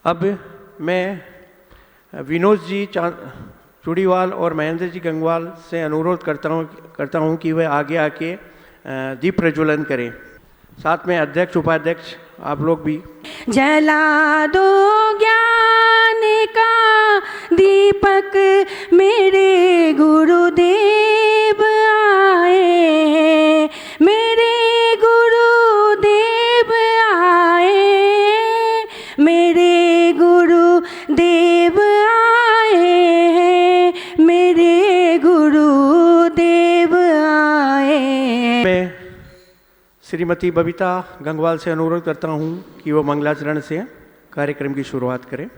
अब मैं विनोद जी चूड़ीवाल और महेंद्र जी गंगवाल से अनुरोध करता हूं कि वे आगे आके दीप प्रज्वलन करें। साथ में अध्यक्ष उपाध्यक्ष आप लोग भी जला दो ज्ञान का दीपक, मेरे गुरुदेव आए, मेरे गुरुदेव आए, मेरे गुरुदेव आए, मेरे गुरुदेव आए। मैं श्रीमती बबीता गंगवाल से अनुरोध करता हूं कि वो मंगलाचरण से कार्यक्रम की शुरुआत करें।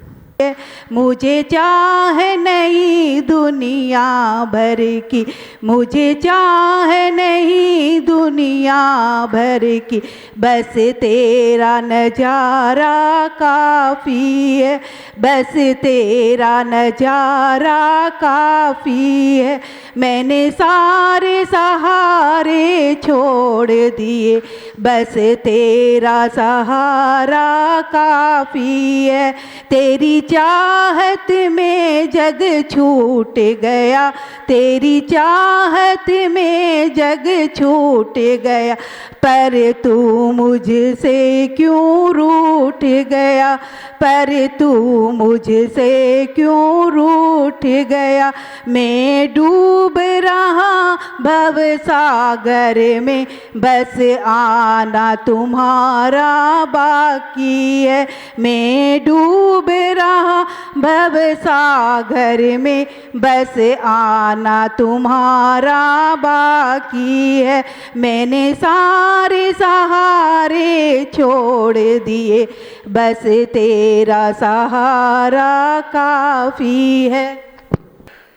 मुझे चाह नहीं दुनिया भर की, मुझे चाह नहीं दुनिया भर की, बस तेरा नजारा काफ़ी है, बस तेरा नजारा काफ़ी है। मैंने सारे सहारे छोड़ दिए, बस तेरा सहारा काफ़ी है। तेरी चाहत में जग छूट गया, तेरी चाहत में जग छूट गया, पर तू मुझसे क्यों रूठ गया, पर तू मुझसे क्यों रूठ गया। मैं डूब रहा भव सागर में, बस आना तुम्हारा बाकी है। मैं डूब रहा भव सागर में, बस आना तुम्हारा बाकी है। मैंने सारे सहारे छोड़ दिए, बस तेरा सहारा काफ़ी है।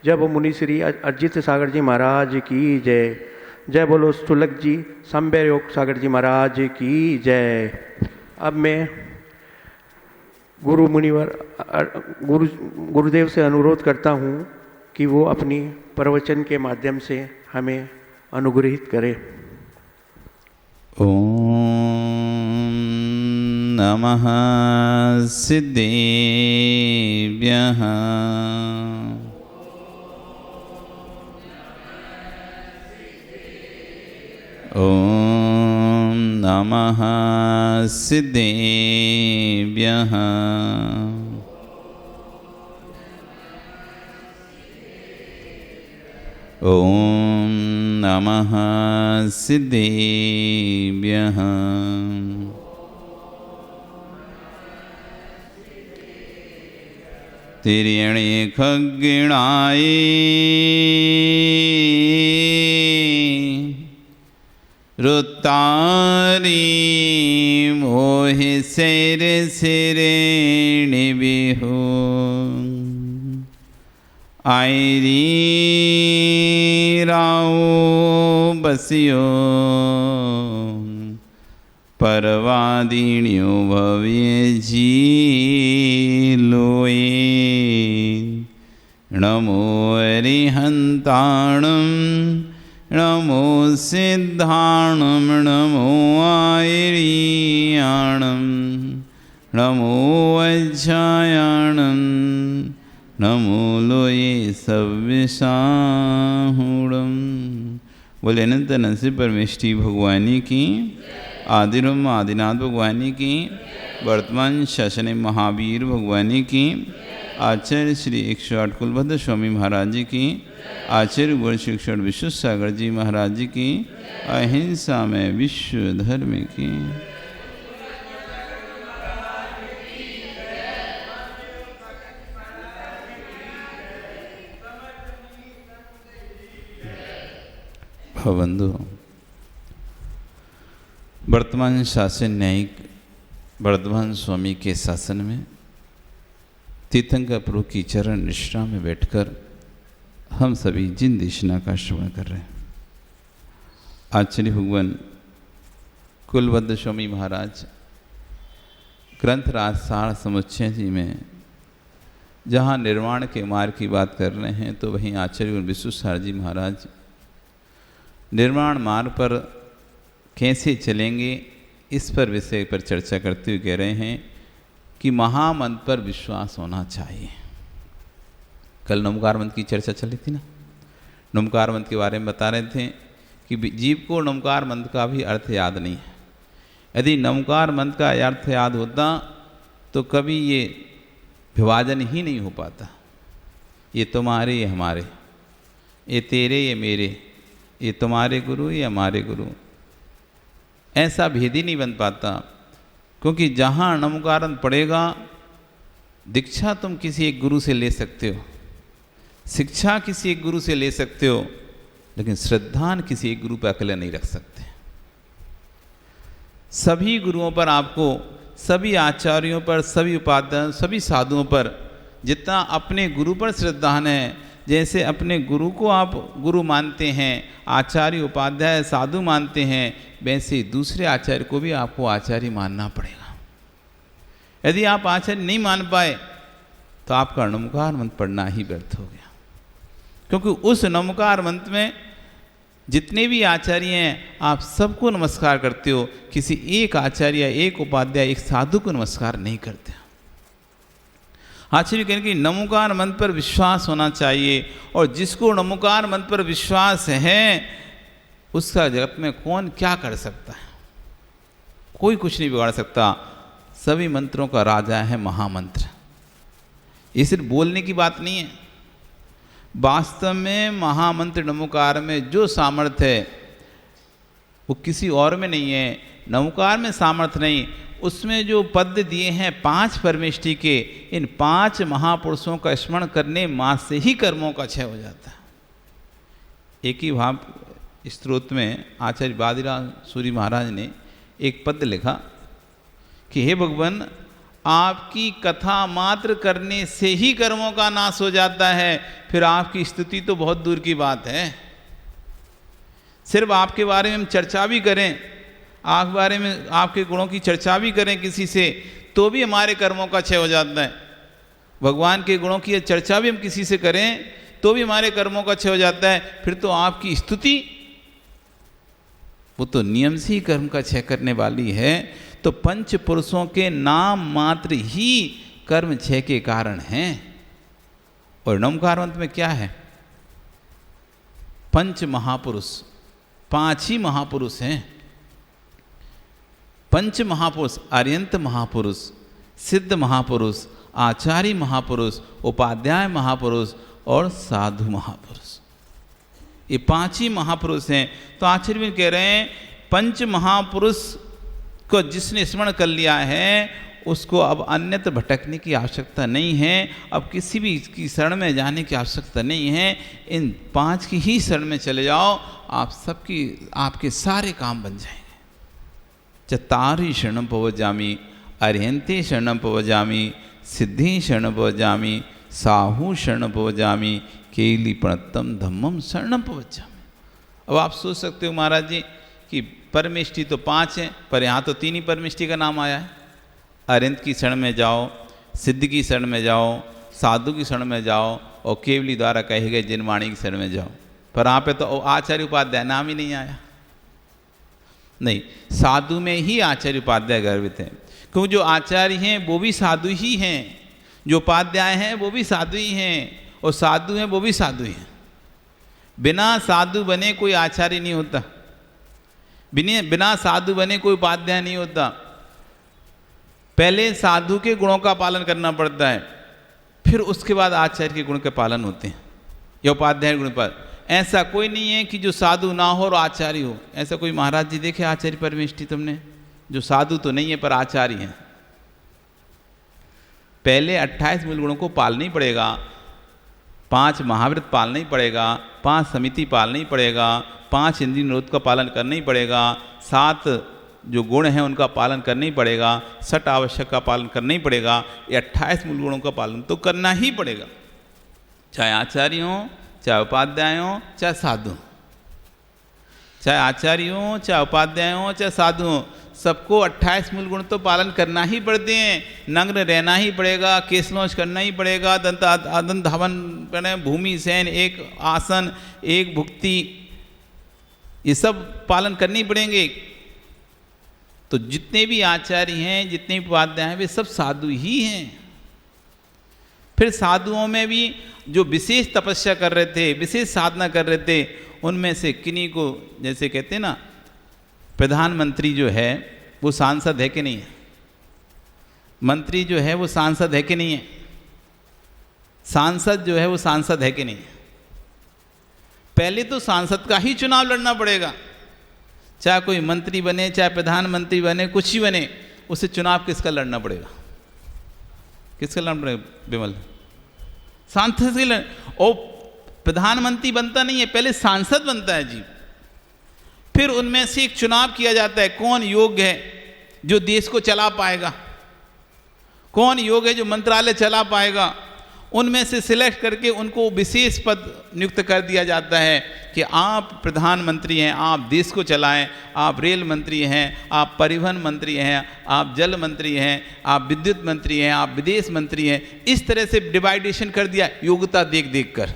जब मुनि श्री अजित सागर जी महाराज की जय। जय बोलो स्थूलक जी संभय योग सागर जी महाराज की जय। अब मैं गुरुदेव से अनुरोध करता हूँ कि वो अपनी प्रवचन के माध्यम से हमें अनुग्रहित करें। ओम नमः सिद्धेभ्यः। ओम नमः सिद्धेभ्यः। ओम नमः सिद्धेभ्यः। तिर्यणे खग्गिणाय रुतारी मोहि सिर सिरेणि बिहु। आयरी राव बसियो परवादिन्यो भव्य जी लोए। नमो अरिहंताणं नमो सिद्धाणं नमो आयरीयाणं नमो अज्जायाणं नमो लोये सव्यसाहुणं। बोले अनंत नरसिंह परमेष्टि भगवानी की, आदिरम आदिनाथ भगवानी की, वर्तमान शासन महावीर भगवानी की, आचार्य श्री 108 कुलभद्र स्वामी महाराज जी की, आचार्य गुरु शिक्षण विश्व सागर जी महाराज जी की, अहिंसा में विश्व धर्म की। भवबंधु, वर्तमान शासन न्यायिक वर्धमान स्वामी के शासन में तीर्थंकर प्रभु की चरण निष्ठा में बैठकर हम सभी जिन देशना का श्रवण कर रहे हैं। आचार्य भगवान कुलभद्र स्वामी महाराज ग्रंथ राजसार समुच्चय जी में जहाँ निर्वाण के मार्ग की बात कर रहे हैं, तो वहीं आचार्य विश्वसार जी महाराज निर्वाण मार्ग पर कैसे चलेंगे इस पर विषय पर चर्चा करते हुए कह रहे हैं कि महामंत्र पर विश्वास होना चाहिए। कल नमकार मंत्र की चर्चा चली थी ना, नमकार मंत्र के बारे में बता रहे थे कि जीव को नमकार मंत्र का भी अर्थ याद नहीं है। यदि नमकार मंत्र का अर्थ याद होता तो कभी ये विभाजन ही नहीं हो पाता। ये तुम्हारे, ये हमारे, ये तेरे, ये मेरे, ये तुम्हारे गुरु, ये हमारे गुरु, ऐसा भेद ही नहीं बन पाता। क्योंकि जहाँ नमकार मंत्र पड़ेगा, दीक्षा तुम किसी एक गुरु से ले सकते हो, शिक्षा किसी एक गुरु से ले सकते हो, लेकिन श्रद्धान किसी एक गुरु पर अकेले नहीं रख सकते। सभी गुरुओं पर आपको, सभी आचार्यों पर, सभी उपाध्यायों, सभी साधुओं पर जितना अपने गुरु पर श्रद्धान है, जैसे अपने गुरु को आप गुरु मानते हैं, आचार्य उपाध्याय साधु मानते हैं, वैसे दूसरे आचार्य को भी आपको आचार्य मानना पड़ेगा। यदि आप आचार्य नहीं मान पाए तो आपका नमकार मंत्र पढ़ना ही व्यर्थ हो गया। क्योंकि उस नमकार मंत्र में जितने भी आचार्य हैं आप सबको नमस्कार करते हो, किसी एक आचार्य, एक उपाध्याय, एक साधु को नमस्कार नहीं करते। आचार्य कहने की नमोकार मंत्र पर विश्वास होना चाहिए, और जिसको नमोकार मंत्र पर विश्वास है उसका जगत में कौन क्या कर सकता है? कोई कुछ नहीं बिगाड़ सकता। सभी मंत्रों का राजा है महामंत्र। ये सिर्फ बोलने की बात नहीं है, वास्तव में महामंत्र नमोकार में जो सामर्थ्य है वो किसी और में नहीं है। नमोकार में सामर्थ्य नहीं, उसमें जो पद दिए हैं 5 परमेष्टि के, इन 5 महापुरुषों का स्मरण करने मात्र से ही कर्मों का क्षय हो जाता है। एक ही भाव स्तोत्र में आचार्य बादीराम सूरी महाराज ने एक पद लिखा कि हे भगवान, आपकी कथा मात्र करने से ही कर्मों का नाश हो जाता है, फिर आपकी स्तुति तो बहुत दूर की बात है। सिर्फ आपके बारे में हम चर्चा भी करें, आपके बारे में आपके गुणों की चर्चा भी करें किसी से, तो भी हमारे कर्मों का क्षय हो जाता है। भगवान के गुणों की चर्चा भी हम किसी से करें तो भी हमारे कर्मों का क्षय हो जाता है। फिर तो आपकी स्तुति वो तो नियम से ही कर्म का क्षय करने वाली है। तो पंच पुरुषों के नाम मात्र ही कर्म क्षय के कारण हैं। और नमकार मंत्र में क्या है? पंच महापुरुष, 5 ही महापुरुष हैं। पंच महापुरुष, आर्यंत महापुरुष, सिद्ध महापुरुष, आचार्य महापुरुष, उपाध्याय महापुरुष और साधु महापुरुष, ये 5 ही महापुरुष हैं। तो आचार्य भी कह रहे हैं पंच महापुरुष को जिसने स्मरण कर लिया है उसको अब अन्यत्र भटकने की आवश्यकता नहीं है, अब किसी भी की शरण में जाने की आवश्यकता नहीं है। इन 5 की ही शरण में चले जाओ, आप सबकी आपके सारे काम बन जाएंगे। चत्तारि शरणं पवजामि, अर्हन्ते शरणं पवजामि, सिद्धि शरणं पवजामि, साहू शरणं पवजामि, केली प्रणतम धम्मम शरणं पवजामि। अब आप सोच सकते हो महाराज जी कि परमेष्टि तो 5 हैं, पर यहाँ तो 3 ही परमेष्टि का नाम आया है। अरिंद की शरण में जाओ, सिद्ध की शरण में जाओ, साधु की शरण में जाओ और केवली द्वारा कहे गए जिनवाणी की शरण में जाओ। पर यहाँ पे तो आचार्य उपाध्याय नाम ही नहीं आया। नहीं, साधु में ही आचार्य उपाध्याय गर्भित हैं, क्योंकि जो आचार्य हैं वो भी साधु ही हैं, जो उपाध्याय हैं वो भी साधु ही हैं, और साधु हैं वो भी साधु ही हैं। बिना साधु बने कोई आचार्य नहीं होता, बिना साधु बने कोई उपाध्याय नहीं होता। पहले साधु के गुणों का पालन करना पड़ता है, फिर उसके बाद आचार्य के गुण के पालन होते हैं या उपाध्याय गुण पर। ऐसा कोई नहीं है कि जो साधु ना हो और आचार्य हो। ऐसा कोई महाराज जी देखे आचार्य परमेष्टि तुमने, जो साधु तो नहीं है पर आचार्य हैं? पहले 28 मूल गुणों को पालना ही पड़ेगा, 5 महाव्रत पालना ही पड़ेगा, 5 समिति पालना ही पड़ेगा, 5 इंद्रिय निरोध का पालन करना ही पड़ेगा, 7 जो गुण हैं उनका पालन करना ही पड़ेगा, 6 आवश्यक का पालन करना ही पड़ेगा। ये 28 मूल गुणों का पालन तो करना ही पड़ेगा, चाहे आचार्य हो, चाहे उपाध्याय हो, चाहे साधु, चाहे आचार्य हो, चाहे उपाध्याय हो, चाहे साधु हो, सबको 28 मूल गुण तो पालन करना ही पड़ते हैं। नग्न रहना ही पड़ेगा, केशलोच करना ही पड़ेगा, दंत धावन करना, भूमि शयन, एक आसन, एक भुक्ति, ये सब पालन करने ही पड़ेंगे। तो जितने भी आचार्य हैं, जितने भी उपाध्याय हैं, वे सब साधु ही हैं। फिर साधुओं में भी जो विशेष तपस्या कर रहे थे, विशेष साधना कर रहे थे, उनमें से किन्हीं को, जैसे कहते हैं ना, प्रधानमंत्री जो है वो सांसद है कि नहीं है, मंत्री जो है वो सांसद है कि नहीं है, सांसद जो है वो सांसद है कि नहीं है। पहले तो सांसद का ही चुनाव लड़ना पड़ेगा, चाहे कोई मंत्री बने, चाहे प्रधानमंत्री बने, कुछ ही बने, उसे चुनाव किसका लड़ना पड़ेगा? किसका लड़ना पड़ेगा विमल? सांसद से लड़, और प्रधानमंत्री बनता नहीं है, पहले सांसद बनता है जी। फिर उनमें से एक चुनाव किया जाता है, कौन योग्य है जो देश को चला पाएगा, कौन योग्य है जो मंत्रालय चला पाएगा। उनमें से सिलेक्ट करके उनको विशेष पद नियुक्त कर दिया जाता है कि आप प्रधानमंत्री हैं, आप देश को चलाएं, आप रेल मंत्री हैं, आप परिवहन मंत्री हैं, आप जल मंत्री हैं, आप विद्युत मंत्री हैं, आप विदेश मंत्री हैं। इस तरह से डिवाइडेशन कर दिया योग्यता देख देख कर।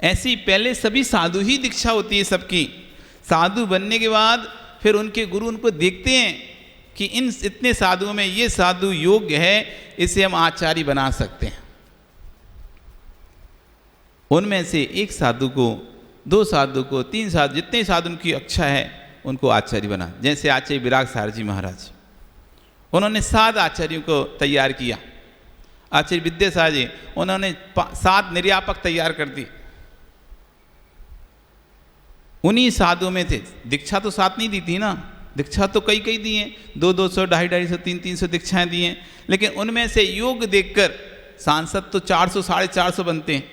ऐसी पहले सभी साधु ही दीक्षा होती है सबकी। साधु बनने के बाद फिर उनके गुरु उनको देखते हैं कि इन इतने साधुओं में ये साधु योग्य है, इसे हम आचार्य बना सकते हैं। उनमें से एक साधु को, दो साधु को, तीन साधु, जितने साधु उनकी इच्छा है उनको आचार्य बना। जैसे आचार्य विराग सार जी महाराज, उन्होंने 7 आचार्यों को तैयार किया। आचार्य विद्यासागर जी, उन्होंने 7 निर्यापक तैयार कर दी। उन्हीं साधुओं में थे। दीक्षा तो 7 नहीं दी थी ना, दीक्षा तो कई कई दी हैं, 200, 250, 300 दीक्षाएं दी हैं। लेकिन उनमें से योग देखकर सांसद तो 400, 450 बनते हैं,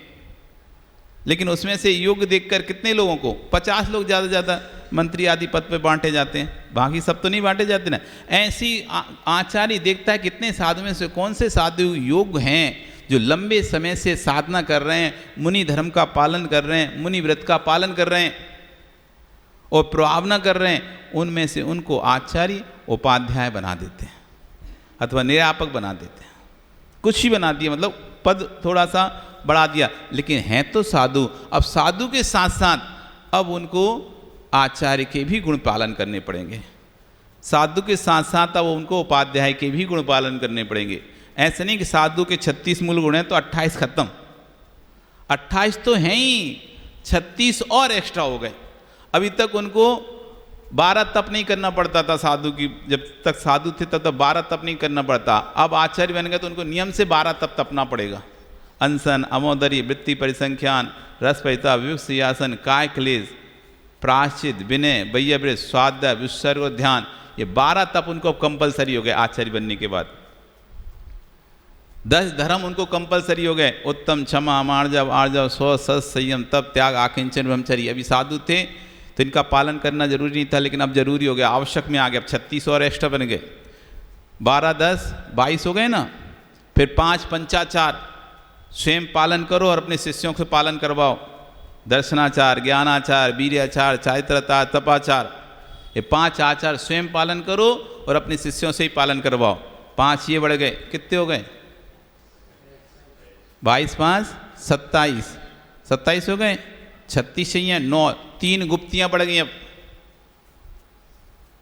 लेकिन उसमें से योग देखकर कितने लोगों को, 50 लोग ज़्यादा ज़्यादा मंत्री आदि पद पे बांटे जाते हैं, बाकी सब तो नहीं बांटे जाते ना। ऐसी आचार्य देखता है कितने साधु में से कौन से साधु योग्य हैं जो लंबे समय से साधना कर रहे हैं, मुनि धर्म का पालन कर रहे हैं, मुनि व्रत का पालन कर रहे हैं और प्रभावना कर रहे हैं। उनमें से उनको आचार्य उपाध्याय बना देते हैं अथवा निर्यापक बना देते हैं। कुछ ही बना दिया, मतलब पद थोड़ा सा बढ़ा दिया, लेकिन हैं तो साधु। अब साधु के साथ साथ अब उनको आचार्य के भी गुण पालन करने पड़ेंगे। साधु के साथ साथ अब उनको उपाध्याय के भी गुण पालन करने पड़ेंगे। ऐसे नहीं कि साधु के 36 मूल गुण हैं तो 28 खत्म, 28 तो हैं ही, 36 और एक्स्ट्रा हो गए। अभी तक उनको 12 तप नहीं करना पड़ता था साधु की, जब तक साधु थे तब तक 12 तप नहीं करना पड़ता। अब आचार्य बन गए तो उनको नियम से 12 तप तपना पड़ेगा। अनशन, अमोदरी, वृत्ति परिसंख्यान, रसपैता, विवक्षयासन, काय क्लेश, प्राश्चित, विनय, वैयवृत, स्वाध्याय, विसर्ग, ध्यान, ये 12 तप उनको कंपलसरी हो गए आचार्य बनने के बाद। 10 धर्म उनको कंपलसरी हो गए, उत्तम, क्षमा, मार्जव, आर्जव, स्व, सत, संयम, तप, त्याग, आकिंचन, ब्रह्मचर्य। अभी साधु थे तो इनका पालन करना जरूरी नहीं था, लेकिन अब जरूरी हो गया, आवश्यक में आ गया। अब 36 और एक्स्ट्रा बन गए, 12, 10, 22 हो गए ना। फिर 5 पंचाचार स्वयं पालन करो और अपने शिष्यों से पालन करवाओ। दर्शनाचार, ज्ञानाचार, वीर्याचार, चारित्राचार, तपाचार, ये 5 आचार स्वयं पालन करो और अपने शिष्यों से ही पालन करवाओ। 5 ये बढ़ गए, कितने हो गए? 22, 5, 27, 27 हो गए। 36 चाहिए, 9, 3 गुप्तियां बढ़ गई। अब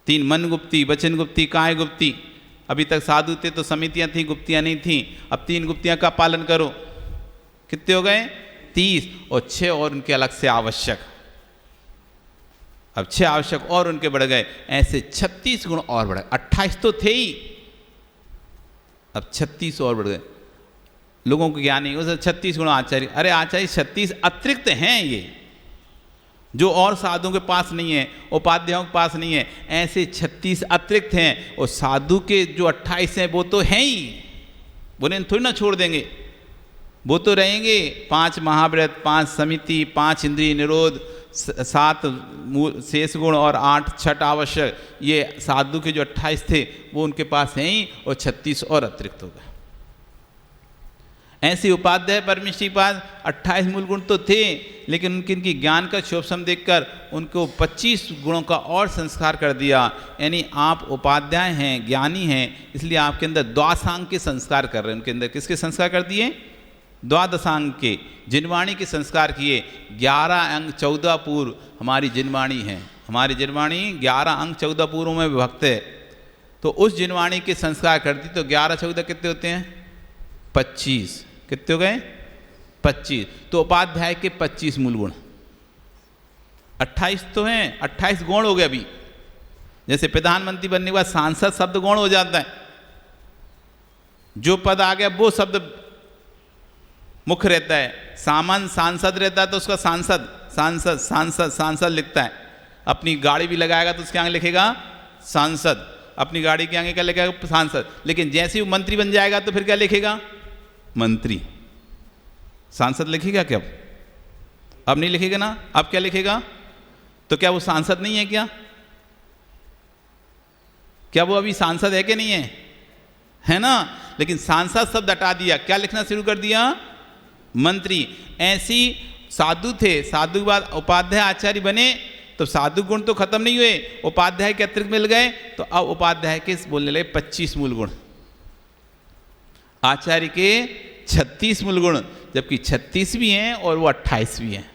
3 मन गुप्ती, वचन गुप्ती, काय गुप्ती। अभी तक साधु थे तो समितियां थी, गुप्तियां नहीं थी। अब 3 गुप्तियां का पालन करो। कितने हो गए? 30, और 6 और उनके अलग से आवश्यक। अब 6 आवश्यक और उनके बढ़ गए। ऐसे 36 गुण और बढ़ गए। 28 तो थे ही, अब 36 और बढ़ गए। लोगों को ज्ञान नहीं, उसे 36 गुण आचार्य। अरे आचार्य 36 अतिरिक्त हैं, ये जो और साधुओं के पास नहीं है, उपाध्यायों के पास नहीं है। ऐसे 36 अतिरिक्त हैं, और साधु के जो 28 हैं वो तो हैं ही, उन्हें थोड़ी ना छोड़ देंगे, वो तो रहेंगे। 5 महाव्रत, 5 समिति, 5 इंद्रिय निरोध, 7 शेष गुण और 8 छठ आवश्यक। ये साधु के जो 28 थे वो उनके पास हैं ही, और 36 और अतिरिक्त हो गए। ऐसे उपाध्याय परमेश्वर के पास 28 मूल गुण तो थे, लेकिन उनकी ज्ञान का शोभसम देखकर उनको 25 गुणों का और संस्कार कर दिया। यानी आप उपाध्याय हैं, ज्ञानी हैं, इसलिए आपके अंदर द्वादशांग के संस्कार कर रहे हैं। उनके अंदर किसके संस्कार कर दिए? द्वादशांग के, जिनवाणी के संस्कार किए। 11 अंग 14 पूर्व हमारी जिनवाणी है, हमारी जिनवाणी 11 अंग 14 पूर्वों में विभक्त है। तो उस जिनवाणी के संस्कार करती तो 11 14 कितने होते हैं? 25। कितने हो गए? 25। तो उपाध्याय के 25 मूल गुण। 28 तो हैं, 28 गुण हो गए अभी। जैसे प्रधानमंत्री बनने के बाद सांसद शब्द गौण हो जाता है, जो पद आ गया वो शब्द मुख्य रहता है। सामान्य सांसद रहता है तो उसका सांसद सांसद सांसद सांसद लिखता है। अपनी गाड़ी भी लगाएगा तो उसके आगे लिखेगा सांसद, अपनी गाड़ी के आगे क्या लिखेगा? सांसद। लेकिन जैसे ही वो मंत्री बन जाएगा तो फिर क्या लिखेगा? मंत्री। सांसद लिखेगा क्या? अब नहीं लिखेगा ना। अब क्या लिखेगा? तो क्या वो सांसद नहीं है क्या? क्या वो अभी सांसद है कि नहीं है? है ना। लेकिन सांसद शब्द हटा दिया, क्या लिखना शुरू कर दिया? मंत्री। ऐसी साधु थे, साधु के बाद उपाध्याय आचार्य बने तो साधु गुण तो खत्म नहीं हुए, उपाध्याय के अतिरिक्त मिल गए तो अब उपाध्याय के बोलने लगे 25 मूल गुण, आचार्य के 36 मूल गुण, जबकि 36 भी हैं और वो 28 भी हैं।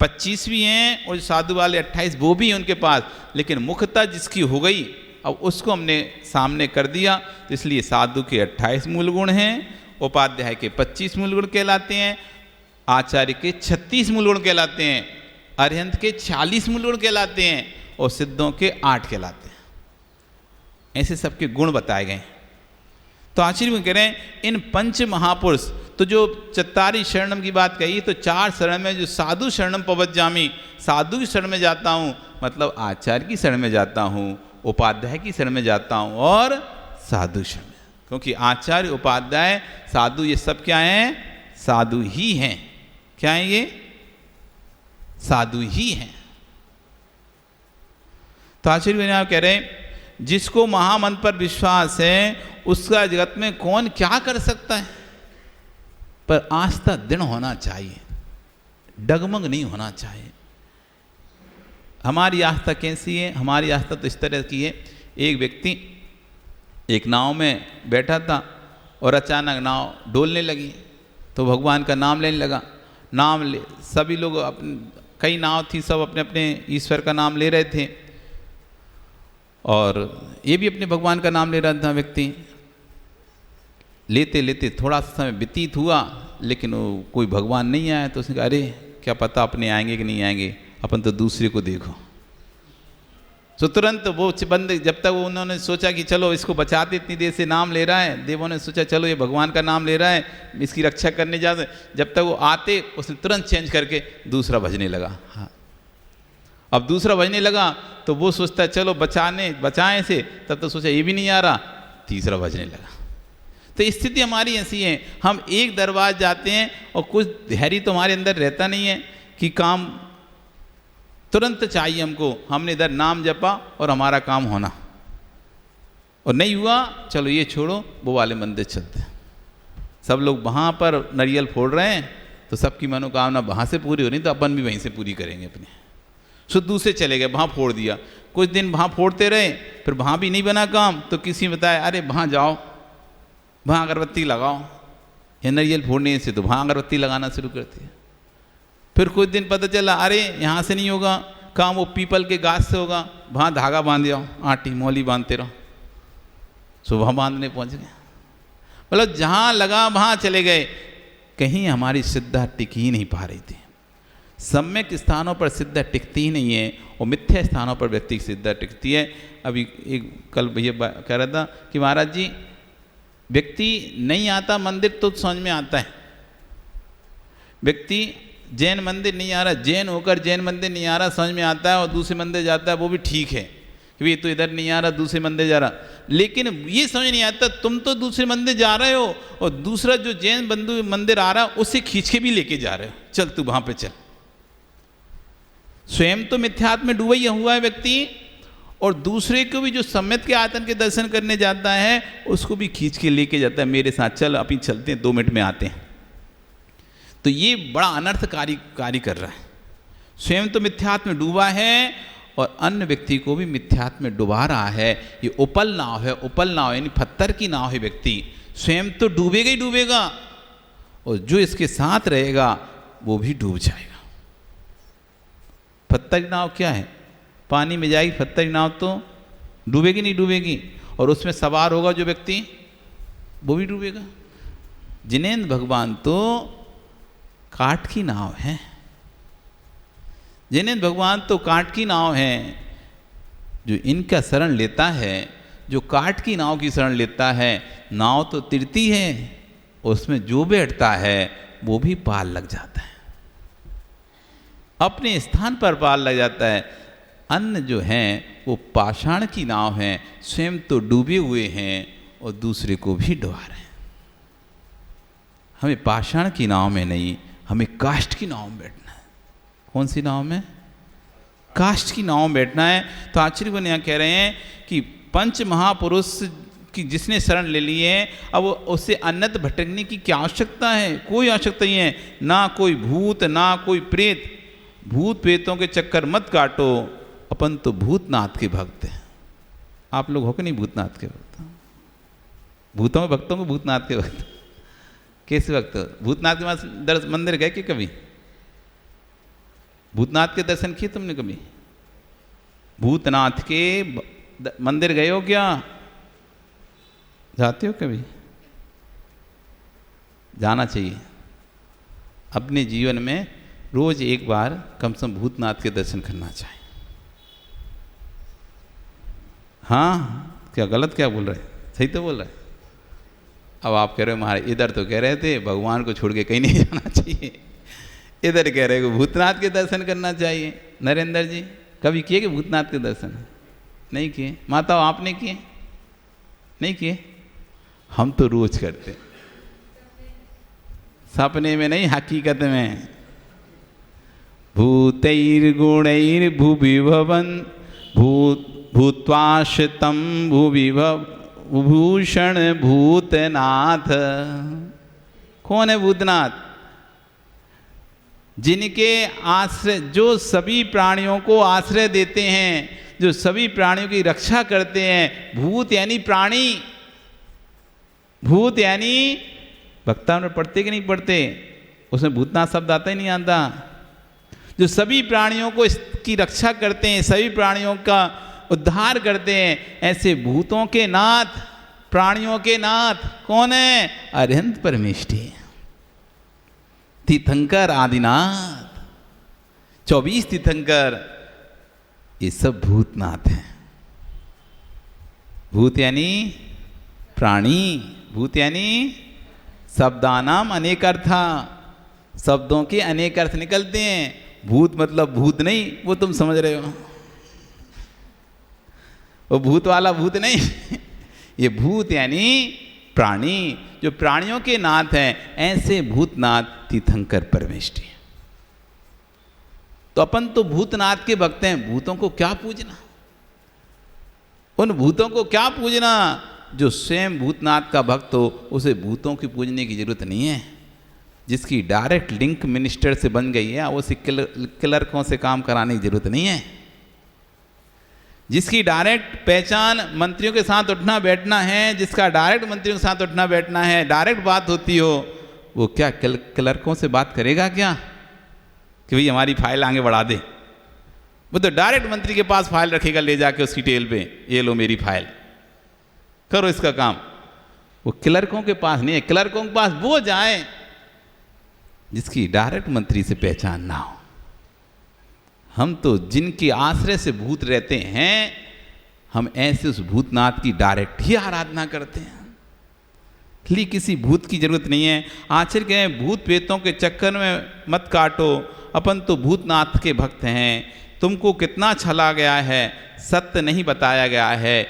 25 भी हैं और साधु वाले 28 वो भी हैं उनके पास, लेकिन मुख्यता जिसकी हो गई अब उसको हमने सामने कर दिया। तो इसलिए साधु के 28 मूल गुण हैं, उपाध्याय के 25 मूल गुण कहलाते हैं, आचार्य के 36 मूल गुण कहलाते हैं, अरिहंत के 40 मूल गुण कहलाते हैं और सिद्धों के 8 कहलाते हैं। ऐसे सबके गुण बताए गए। तो आचार्य में कह रहे हैं इन पंच महापुरुष, तो जो चत्तारी शरणम की बात कही तो 4 शरण में जो साधु शरणम पवज्जामी, साधु की शरण में जाता हूँ मतलब आचार्य की शरण में जाता हूँ, उपाध्याय की शरण में जाता हूँ और साधु शरण में। क्योंकि आचार्य उपाध्याय साधु ये सब क्या हैं? साधु ही हैं। क्या है ये? साधु ही हैं। तो आचार्य कह रहे हैं जिसको महामंत्र पर विश्वास है उसका जगत में कौन क्या कर सकता है, पर आस्था दृढ़ होना चाहिए, डगमग नहीं होना चाहिए। हमारी आस्था कैसी है? हमारी आस्था तो इस तरह की है, एक व्यक्ति एक नाव में बैठा था और अचानक नाव डोलने लगी तो भगवान का नाम लेने लगा। नाम ले सभी लोग अपने, कई नाव थी, सब अपने अपने ईश्वर का नाम ले रहे थे और ये भी अपने भगवान का नाम ले रहा था। व्यक्ति लेते लेते थोड़ा सा समय व्यतीत हुआ लेकिन वो कोई भगवान नहीं आया। तो उसने कहा अरे क्या पता अपने आएंगे कि नहीं आएंगे, अपन तो दूसरे को देखो। तो तुरंत वो बंद, जब तक वो उन्होंने सोचा कि चलो इसको बचाते, इतनी देर से नाम ले रहा है, देवों ने सोचा चलो ये भगवान का नाम ले रहा है, इसकी रक्षा करने जाते, जब तक वो आते उसने तुरंत चेंज करके दूसरा भजने लगा। हाँ, अब दूसरा भजने लगा तो वो सोचता है चलो बचाएं से, तब तो सोचा ये भी नहीं आ रहा, तीसरा भजने लगा। तो स्थिति हमारी ऐसी है, हम एक दरबार जाते हैं और कुछ धैर्य तो हमारे अंदर रहता नहीं है कि काम तुरंत चाहिए हमको, हमने इधर नाम जपा और हमारा काम होना, और नहीं हुआ चलो ये छोड़ो वो वाले मंदिर चलते हैं। सब लोग वहाँ पर नारियल फोड़ रहे हैं तो सबकी मनोकामना वहाँ से पूरी हो रही, तो अपन भी वहीं से पूरी करेंगे अपने। सो दूसरे चले गए, वहाँ फोड़ दिया, कुछ दिन वहाँ फोड़ते रहे, फिर वहाँ भी नहीं बना काम तो किसी ने बताया अरे वहाँ जाओ, वहाँ अगरबत्ती लगाओ। ये नारियल फोड़ने से तो वहाँ अगरबत्ती लगाना शुरू करती है। फिर कुछ दिन पता चला अरे यहाँ से नहीं होगा काम, वो पीपल के गाछ से होगा, वहाँ धागा बांध जाओ, आटी मौली बांधते रहो। सो वहाँ बांधने पहुँच गए, मतलब जहाँ लगा वहाँ चले गए, कहीं हमारी सिद्धा टिक ही नहीं पा रही थी। सम्यक स्थानों पर सिद्धा टिकती ही नहीं है और मिथ्या स्थानों पर व्यक्ति की सिद्धा टिकती है। अभी एक कल भैया कह रहा था कि महाराज जी व्यक्ति नहीं आता मंदिर तो समझ में आता है, व्यक्ति जैन मंदिर नहीं आ रहा, जैन होकर जैन मंदिर नहीं आ रहा समझ में आता है, और दूसरे मंदिर जाता है वो भी ठीक है कि ये तो इधर नहीं आ रहा दूसरे मंदिर जा रहा, लेकिन ये समझ नहीं आता तुम तो दूसरे मंदिर जा रहे हो और दूसरा जो जैन बंधु मंदिर आ रहा है उसे खींच के भी लेके जा रहे हो, चल तू वहां पे चल। स्वयं तो मिथ्यात्व में डूबा ही हुआ है व्यक्ति, और दूसरे को भी जो सम्यक के आयतन के दर्शन करने जाता है उसको भी खींच के लेके जाता है, मेरे साथ चल अभी चलते हैं 2 मिनट में आते हैं। तो ये बड़ा अनर्थकारी कार्य कर रहा है। स्वयं तो मिथ्यात्व में डूबा है और अन्य व्यक्ति को भी मिथ्यात्व में डुबा रहा है। ये उपल नाव है, उपल नाव यानी पत्थर की नाव है। व्यक्ति स्वयं तो डूबेगा ही डूबेगा और जो इसके साथ रहेगा वो भी डूब जाएगा। पत्थर की नाव क्या है? पानी में जाएगी पत्थरी नाव तो डूबेगी नहीं डूबेगी, और उसमें सवार होगा जो व्यक्ति वो भी डूबेगा। जिनेंद्र भगवान तो काठ की नाव है, जिनेंद्र भगवान तो काठ की नाव है। जो इनका शरण लेता है, जो काठ की नाव की शरण लेता है, नाव तो तिरती है, उसमें जो बैठता है वो भी पाल लग जाता है, अपने स्थान पर पाल लग जाता है। अन्य जो हैं वो पाषाण की नाव हैं, स्वयं तो डूबे हुए हैं और दूसरे को भी डुबा रहे हैं। हमें पाषाण की नाव में नहीं, हमें काष्ठ की नाव में बैठना है। कौन सी नाव में? काष्ठ की नाव में बैठना है। तो आचार्य बन यहाँ कह रहे हैं कि पंच महापुरुष की जिसने शरण ले ली है, अब उससे अन्यत्र भटकने की क्या आवश्यकता है? कोई आवश्यकता नहीं है। ना कोई भूत, ना कोई प्रेत। भूत प्रेतों के चक्कर मत काटो, अपन तो भूतनाथ के भक्त हैं। आप लोग हो कि नहीं भूतनाथ के भक्त? भूतों के भक्तों को भूतनाथ के भक्त कैसे भक्त? भूतनाथ के पास मंदिर गए कि कभी? भूतनाथ के दर्शन किए तुमने कभी? भूतनाथ के मंदिर गए हो क्या? जाते हो कभी? जाना चाहिए। अपने जीवन में रोज एक बार कम से कम भूतनाथ के दर्शन करना चाहिए। हाँ, क्या गलत क्या बोल रहे? सही तो बोल रहे। अब आप कह रहे हो महाराज इधर तो कह रहे थे भगवान को छोड़ के कहीं नहीं जाना चाहिए, इधर कह रहे हो भूतनाथ के दर्शन करना चाहिए। नरेंद्र जी कभी किए कि भूतनाथ के दर्शन? नहीं किए। माता आपने किए? नहीं किए। हम तो रोज करते, सपने में नहीं हकीकत में। भूतैर्गुणैर् भुवि भवन भूत्वाश्रितं भुवि भूषण भूतनाथ। कौन है भूतनाथ? जिनके आश्रय, जो सभी प्राणियों को आश्रय देते हैं, जो सभी प्राणियों की रक्षा करते हैं। भूत यानी प्राणी, भूत यानी वक्ता में पढ़ते कि नहीं पढ़ते? उसमें भूतनाथ शब्द आता ही नहीं आता। जो सभी प्राणियों को इसकी रक्षा करते हैं, सभी प्राणियों का उद्धार करते हैं, ऐसे भूतों के नाथ, प्राणियों के नाथ कौन है? अरिहंत परमेष्ठी, तीर्थंकर आदिनाथ, 24 तीर्थंकर, ये सब भूतनाथ हैं। भूत यानी प्राणी, भूत यानी शब्दानाम अनेक अर्था, शब्दों के अनेक अर्थ निकलते हैं। भूत मतलब भूत नहीं, वो तुम समझ रहे हो, वो भूत वाला भूत नहीं। ये भूत यानी प्राणी, जो प्राणियों के नाथ हैं, ऐसे भूतनाथ तीर्थंकर परमेष्ठी। तो अपन तो भूतनाथ के भक्त हैं, भूतों को क्या पूजना? उन भूतों को क्या पूजना? जो स्वयं भूतनाथ का भक्त हो उसे भूतों की पूजने की जरूरत नहीं है। जिसकी डायरेक्ट लिंक मिनिस्टर से बन गई है, उसे क्लर्कों से काम कराने की जरूरत नहीं है। जिसकी डायरेक्ट पहचान मंत्रियों के साथ उठना बैठना है, जिसका डायरेक्ट मंत्रियों के साथ उठना बैठना है, डायरेक्ट बात होती हो, वो क्या क्लर्कों से बात करेगा क्या कि भाई हमारी फाइल आगे बढ़ा दे? वो तो डायरेक्ट मंत्री के पास फाइल रखेगा ले जाके उसकी टेल पे, ये लो मेरी फाइल, करो इसका काम। वो क्लर्कों के पास नहीं है। क्लर्कों के पास वो जाए जिसकी डायरेक्ट मंत्री से पहचान ना हो। हम तो जिनके आश्रय से भूत रहते हैं, हम ऐसे उस भूतनाथ की डायरेक्ट ही आराधना करते हैं। इसलिए किसी भूत की जरूरत नहीं है। आचार्य कहे भूत प्रेतों के चक्कर में मत काटो, अपन तो भूतनाथ के भक्त हैं। तुमको कितना छला गया है, सत्य नहीं बताया गया है।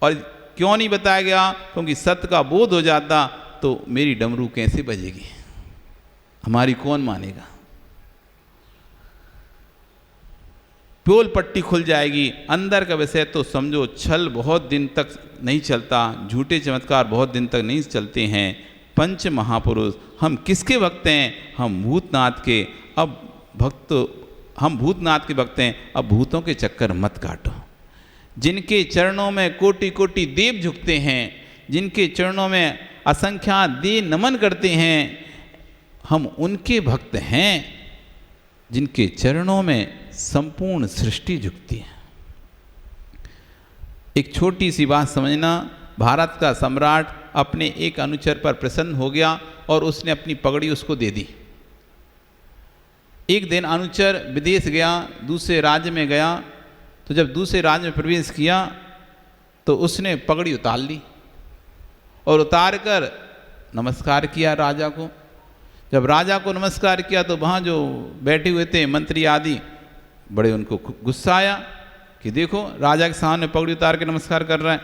और क्यों नहीं बताया गया? क्योंकि सत्य का बोध हो जाता तो मेरी डमरू कैसे बजेगी, हमारी कौन मानेगा? पोल पट्टी खुल जाएगी। अंदर का विषय तो समझो, छल बहुत दिन तक नहीं चलता, झूठे चमत्कार बहुत दिन तक नहीं चलते हैं। पंच महापुरुष, हम किसके भक्त हैं? हम भूतनाथ के। अब भक्त, हम भूतनाथ के भक्त हैं। अब भूतों के चक्कर मत काटो। जिनके चरणों में कोटि कोटि देव झुकते हैं, जिनके चरणों में असंख्यात देव नमन करते हैं, हम उनके भक्त हैं। जिनके चरणों में संपूर्ण सृष्टि झुकती है। एक छोटी सी बात समझना, भारत का सम्राट अपने एक अनुचर पर प्रसन्न हो गया और उसने अपनी पगड़ी उसको दे दी। एक दिन अनुचर विदेश गया, दूसरे राज्य में गया, तो जब दूसरे राज्य में प्रवेश किया तो उसने पगड़ी उतार ली और उतार कर नमस्कार किया राजा को। जब राजा को नमस्कार किया तो वहाँ जो बैठे हुए थे मंत्री आदि, बड़े उनको गुस्सा आया कि देखो राजा के सामने पगड़ी उतार के नमस्कार कर रहा है,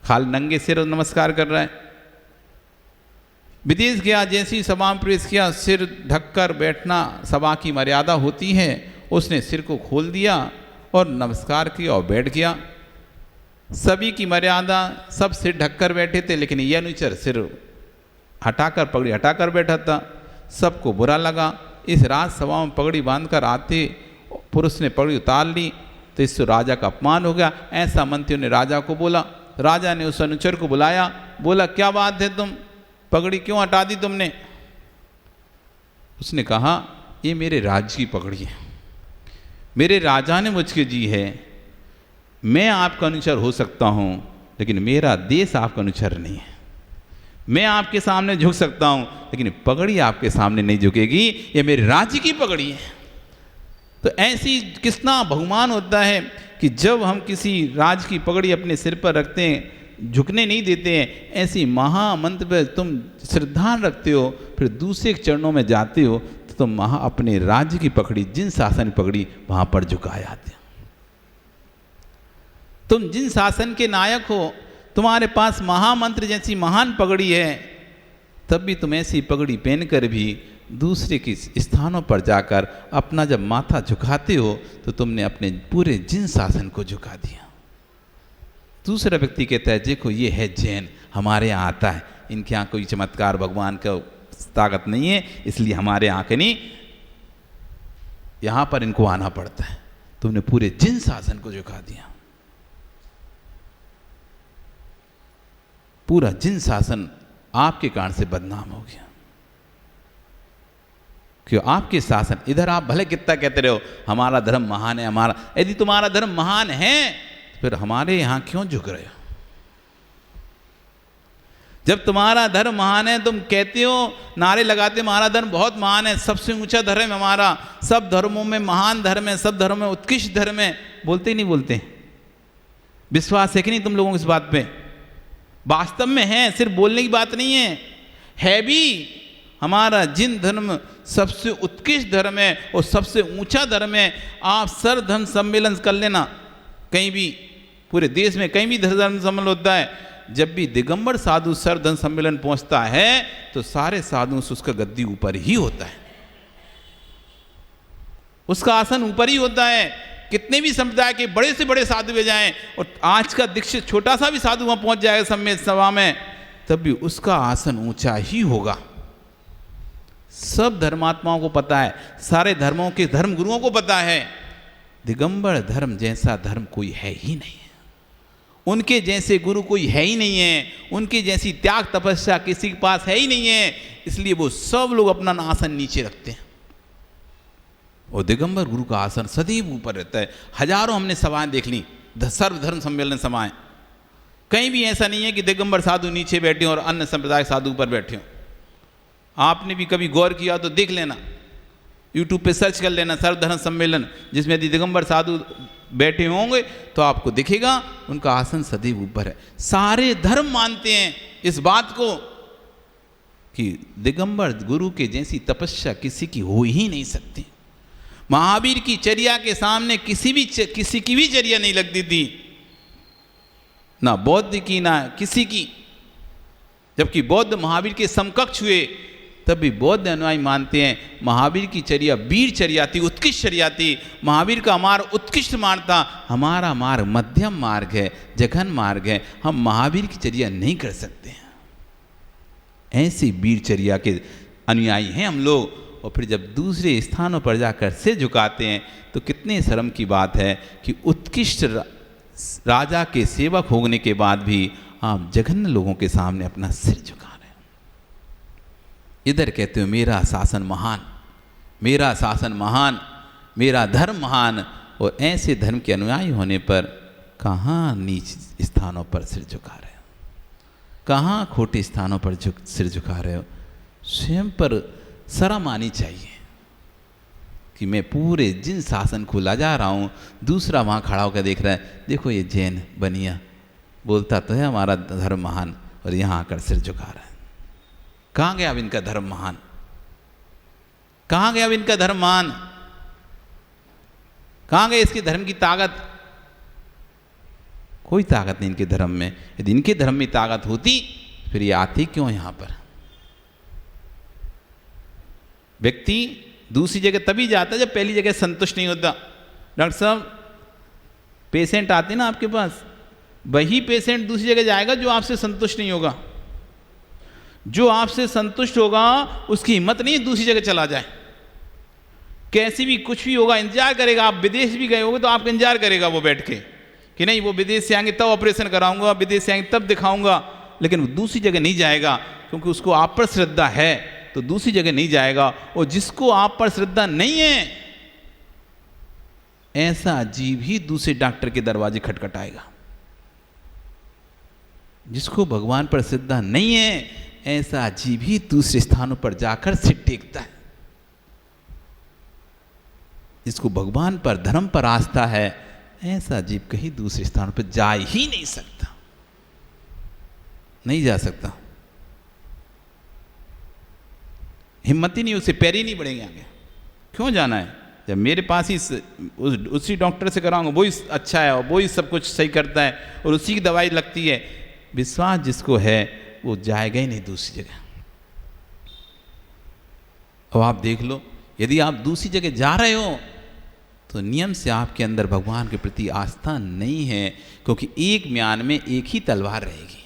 खाली नंगे सिर नमस्कार कर रहा है। विदेश गया, जैसे ही सभा में प्रवेश किया, सिर ढककर बैठना सभा की मर्यादा होती है, उसने सिर को खोल दिया और नमस्कार किया और बैठ गया। सभी की मर्यादा, सब सिर ढककर बैठे थे, लेकिन यह अनुचर सिर हटाकर पगड़ी हटाकर बैठा था। सबको बुरा लगा। इस राजसभा में पगड़ी बांधकर आते पुरुष ने पगड़ी उतार ली तो इससे राजा का अपमान हो गया। ऐसा मंत्रियों ने राजा को बोला। राजा ने उस अनुचर को बुलाया, बोला क्या बात है, तुम पगड़ी क्यों हटा दी तुमने? उसने कहा ये मेरे राज्य की पगड़ी है, मेरे राजा ने मुझको दी है। मैं आपका अनुचर हो सकता हूँ, लेकिन मेरा देश आपका अनुचर नहीं है। मैं आपके सामने झुक सकता हूँ, लेकिन पगड़ी आपके सामने नहीं झुकेगी, ये मेरे राज्य की पगड़ी है। तो ऐसी कितना बहुमान होता है कि जब हम किसी राज्य की पगड़ी अपने सिर पर रखते हैं, झुकने नहीं देते हैं। ऐसी महामंत्र पर तुम श्रद्धा रखते हो, फिर दूसरे चरणों में जाते हो तो तुम वहाँ अपने राज्य की पगड़ी, जिन शासन की पगड़ी, वहाँ पर झुकाए आते हो। तुम जिन शासन के नायक हो, तुम्हारे पास महामंत्र जैसी महान पगड़ी है, तब भी तुम ऐसी पगड़ी पहनकर भी दूसरे के स्थानों पर जाकर अपना जब माथा झुकाते हो तो तुमने अपने पूरे जिन शासन को झुका दिया। दूसरा व्यक्ति कहता है देखो ये है जैन, हमारे यहाँ आता है, इनके यहाँ कोई चमत्कार भगवान का ताकत नहीं है, इसलिए हमारे यहाँ के नहीं, यहाँ पर इनको आना पड़ता है। तुमने पूरे जिन शासन को झुका दिया। पूरा जिन शासन आपके कारण से बदनाम हो गया। क्यों? आपके शासन, इधर आप भले कितना कहते रहो हमारा धर्म महान है, हमारा, यदि तुम्हारा धर्म महान है फिर हमारे यहां क्यों झुक रहे हो? जब तुम्हारा धर्म महान है, तुम कहते हो, नारे लगाते हमारा धर्म बहुत महान है, सबसे ऊंचा धर्म है हमारा, सब धर्मों में महान धर्म है, सब धर्मों में उत्कृष्ट धर्म है, बोलते ही नहीं बोलते? विश्वास है कि नहीं तुम लोगों को इस बात पे? वास्तव में है, सिर्फ बोलने की बात नहीं है भी। हमारा जिन धर्म सबसे उत्कृष्ट धर्म है और सबसे ऊंचा धर्म है। आप सर्वधर्म सम्मेलन कर लेना, कहीं भी पूरे देश में कहीं भी धर्म सम्मेलन होता है, जब भी दिगंबर साधु सर्वधर्म सम्मेलन पहुंचता है तो सारे साधु से उसका गद्दी ऊपर ही होता है, उसका आसन ऊपर ही होता है। कितने भी संप्रदाय के बड़े से बड़े साधु भी जाएं और आज का दीक्षित छोटा सा भी साधु वहां पहुंच जाएगा सम्मेलन सभा में, तब भी उसका आसन ऊंचा ही होगा। सब धर्मात्माओं को पता है, सारे धर्मों के धर्म गुरुओं को पता है, दिगंबर धर्म जैसा धर्म कोई है ही नहीं है, उनके जैसे गुरु कोई है ही नहीं है, उनके जैसी त्याग तपस्या किसी के पास है ही नहीं है। इसलिए वो सब लोग अपना आसन नीचे रखते हैं और दिगंबर गुरु का आसन सदैव ऊपर रहता है। हजारों हमने सभाएं देख ली, सर्वधर्म सम्मेलन सभाएं, कहीं भी ऐसा नहीं है कि दिगंबर साधु नीचे बैठे और अन्य संप्रदाय साधु ऊपर बैठे हो। आपने भी कभी गौर किया तो देख लेना, यूट्यूब पे सर्च कर लेना सर्वधर्म सम्मेलन, जिसमें यदि दिगंबर साधु बैठे होंगे तो आपको दिखेगा उनका आसन सदैव ऊपर है। सारे धर्म मानते हैं इस बात को कि दिगंबर गुरु के जैसी तपस्या किसी की हो ही नहीं सकती। महावीर की चर्या के सामने किसी की भी चर्या नहीं लगती थी, ना बौद्ध की ना किसी की। जबकि बौद्ध महावीर के समकक्ष हुए तब भी बौद्ध अनुयायी मानते हैं महावीर की चर्या वीर चर्या थी, उत्कृष्ट चर्या थी। महावीर का मार्ग उत्कृष्ट मार्ग था, हमारा मार्ग मध्यम मार्ग है, जघन मार्ग है, हम महावीर की चर्या नहीं कर सकते हैं। ऐसी वीर चर्या के अनुयायी हैं हम लोग। और फिर जब दूसरे स्थानों पर जाकर सिर झुकाते हैं तो कितने शर्म की बात है कि उत्कृष्ट राजा के सेवक होने के बाद भी आप जघन्य लोगों के सामने अपना सिर झुका रहे हैं। इधर कहते हो मेरा शासन महान, मेरा शासन महान, मेरा धर्म महान। और ऐसे धर्म के अनुयायी होने पर कहाँ नीच स्थानों पर सिर झुका रहे हो, कहाँ खोटे स्थानों पर सिर झुका रहे हो। स्वयं पर शर्म आनी चाहिए कि मैं पूरे जिन शासन को लाजा रहा हूँ, दूसरा वहाँ खड़ा होकर देख रहा है, देखो ये जैन बनिया बोलता तो है हमारा धर्म महान, और यहाँ आकर सिर झुका रहा है। कहाँ गया अब इनका धर्म महान, कहाँ गया अब इनका धर्म महान, कहाँ गए इसके धर्म की ताकत? कोई ताकत नहीं इनके धर्म में। यदि इनके धर्म में ताकत होती फिर ये आते क्यों यहाँ पर? व्यक्ति दूसरी जगह तभी जाता जब पहली जगह संतुष्ट नहीं होता। डॉक्टर साहब, पेशेंट आते ना आपके पास, वही पेशेंट दूसरी जगह जाएगा जो आपसे संतुष्ट नहीं होगा। जो आपसे संतुष्ट होगा उसकी हिम्मत नहीं दूसरी जगह चला जाए। कैसी भी कुछ भी होगा इंतजार करेगा। आप विदेश भी गए होगे तो आपका इंतजार करेगा वो बैठ के कि नहीं वो विदेश से आएंगे तब ऑपरेशन कराऊंगा, विदेश से आएंगे तब दिखाऊंगा, लेकिन वो दूसरी जगह नहीं जाएगा क्योंकि उसको आप पर श्रद्धा है, तो दूसरी जगह नहीं जाएगा। और जिसको आप पर श्रद्धा नहीं है ऐसा जीव ही दूसरे डॉक्टर के दरवाजे खटखटाएगा। जिसको भगवान पर श्रद्धा नहीं है ऐसा जीव ही दूसरे स्थानों पर जाकर सिर टेकता है। जिसको भगवान पर धर्म पर आस्था है ऐसा जीव कहीं दूसरे स्थानों पर जा ही नहीं सकता, नहीं जा सकता। हिम्मत ही नहीं, उससे पैर ही नहीं बढ़ेंगे आगे। क्यों जाना है जब मेरे पास ही उसी डॉक्टर से कराऊंगा, वो ही अच्छा है और वो ही सब कुछ सही करता है और उसी की दवाई लगती है। विश्वास जिसको है वो जाएगा ही नहीं दूसरी जगह। अब आप देख लो, यदि आप दूसरी जगह जा रहे हो तो नियम से आपके अंदर भगवान के प्रति आस्था नहीं है, क्योंकि एक म्यान में एक ही तलवार रहेगी।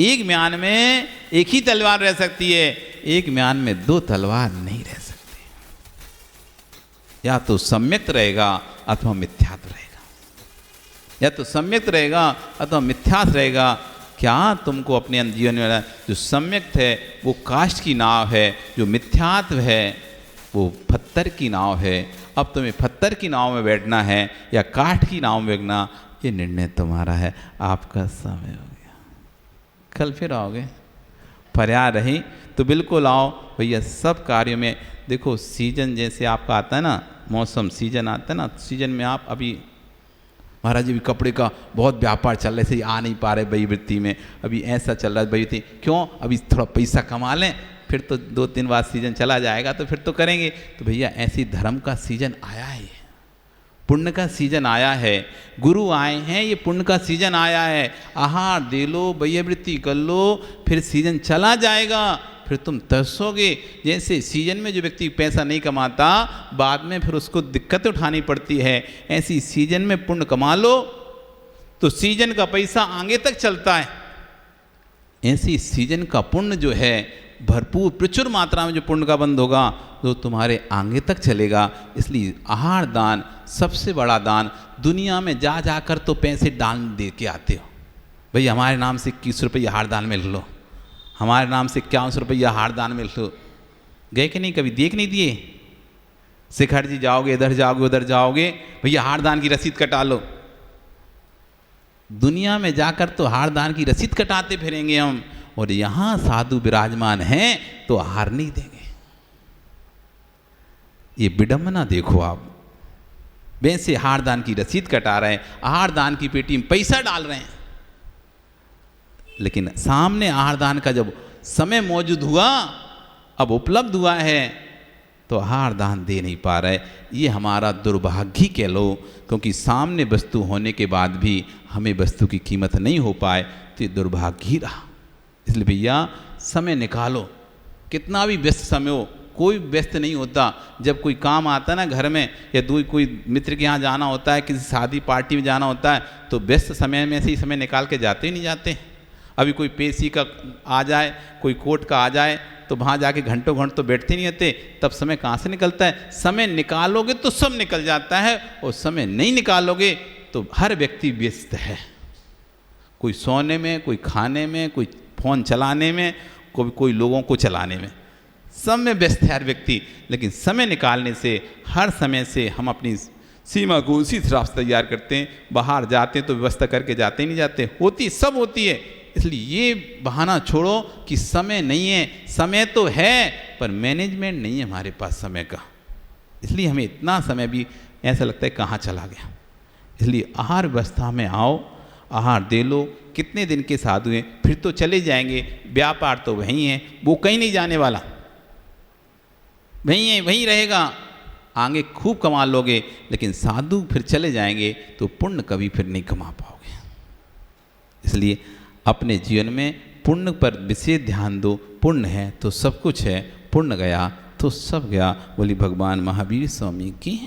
एक म्यान में एक ही तलवार रह सकती है, एक म्यान में दो तलवार नहीं रह सकती। या तो सम्यक रहेगा अथवा मिथ्यात रहेगा, या तो सम्यक रहेगा अथवा मिथ्यात रहेगा। क्या तुमको अपने जीवन में जो सम्यक है वो काष्ठ की नाव है, जो मिथ्यात्व है वो पत्थर की नाव है। अब तुम्हें पत्थर की नाव में बैठना है या काष्ठ की नाव में बैठना, ये निर्णय तुम्हारा है। आपका समय हो गया, कल फिर आओगे। पर्याय रही तो बिल्कुल आओ भैया। सब कार्यों में देखो, सीजन जैसे आपका आता है ना, मौसम सीजन आता है ना, सीजन में आप अभी महाराज जी भी कपड़े का बहुत व्यापार चल रहा है, सही आ नहीं पा रहे भाई वृत्ति में, अभी ऐसा चल रहा है भाई वृत्ति। क्यों? अभी थोड़ा पैसा कमा लें, फिर तो 2-3 बार सीजन चला जाएगा तो फिर तो करेंगे। तो भैया ऐसी धर्म का सीजन आया है, पुण्य का सीजन आया है, गुरु आए हैं, ये पुण्य का सीजन आया है। आहार दे लो, भैया वृत्ति कर लो, फिर सीजन चला जाएगा, फिर तुम तरसोगे। जैसे सीजन में जो व्यक्ति पैसा नहीं कमाता बाद में फिर उसको दिक्कतें उठानी पड़ती है, ऐसी सीजन में पुण्य कमा लो तो सीजन का पैसा आगे तक चलता है। ऐसी सीजन का पुण्य जो है भरपूर प्रचुर मात्रा में जो पुण्य का बंद होगा जो तुम्हारे आगे तक चलेगा। इसलिए आहार दान सबसे बड़ा दान। दुनिया में जा जाकर तो पैसे दान दे के आते हो, भाई हमारे नाम से 21 रुपये आहार दान में लो, हमारे नाम से 51 रुपये आहार दान में लो। गए कि नहीं? कभी देख नहीं दिए? शिखर जी जाओगे, इधर जाओगे, उधर जाओगे, भैया आहार दान की रसीद कटा लो। दुनिया में जाकर तो आहार दान की रसीद कटाते फिरेंगे हम, और यहां साधु विराजमान हैं तो आहार नहीं देंगे। ये विडंबना देखो आप। वैसे आहार दान की रसीद कटा रहे हैं, आहार दान की पेटी में पैसा डाल रहे हैं, लेकिन सामने आहार दान का जब समय मौजूद हुआ, अब उपलब्ध हुआ है, तो आहार दान दे नहीं पा रहे। ये हमारा दुर्भाग्य कह लो, क्योंकि सामने वस्तु होने के बाद भी हमें वस्तु की कीमत नहीं हो पाए, तो ये दुर्भाग्य ही रहा। इसलिए भैया समय निकालो, कितना भी व्यस्त समय हो, कोई व्यस्त नहीं होता। जब कोई काम आता है ना घर में, या कोई मित्र के यहाँ जाना होता है, किसी शादी पार्टी में जाना होता है, तो व्यस्त समय में से ही समय निकाल के जाते ही नहीं जाते। अभी कोई पेशी का आ जाए, कोई कोर्ट का आ जाए, तो वहाँ जाके घंटों घंट तो बैठते नहीं होते, तब समय कहाँ से निकलता है? समय निकालोगे तो सब निकल जाता है, और समय नहीं निकालोगे तो हर व्यक्ति व्यस्त है। कोई सोने में, कोई खाने में, कोई फ़ोन चलाने में, कोई लोगों को चलाने में। सब में व्यस्त है हर व्यक्ति, लेकिन समय निकालने से हर समय से हम अपनी सीमा को उसी हिसाब से तैयार करते हैं। बाहर जाते हैं तो व्यवस्था करके जाते नहीं जाते, होती सब होती है। इसलिए ये बहाना छोड़ो कि समय नहीं है, समय तो है पर मैनेजमेंट नहीं है हमारे पास समय का। इसलिए हमें इतना समय भी ऐसा लगता है कहाँ चला गया। इसलिए आहार व्यवस्था में आओ, आहार दे लो। कितने दिन के साधु हैं, फिर तो चले जाएंगे, व्यापार तो वहीं है, वो कहीं नहीं जाने वाला, वहीं है, वहीं रहेगा। आगे खूब कमा लोगे, लेकिन साधु फिर चले जाएंगे तो पुण्य कभी फिर नहीं कमा पाओगे। इसलिए अपने जीवन में पुण्य पर विशेष ध्यान दो। पुण्य है तो सब कुछ है, पुण्य गया तो सब गया। बोली भगवान महावीर स्वामी की।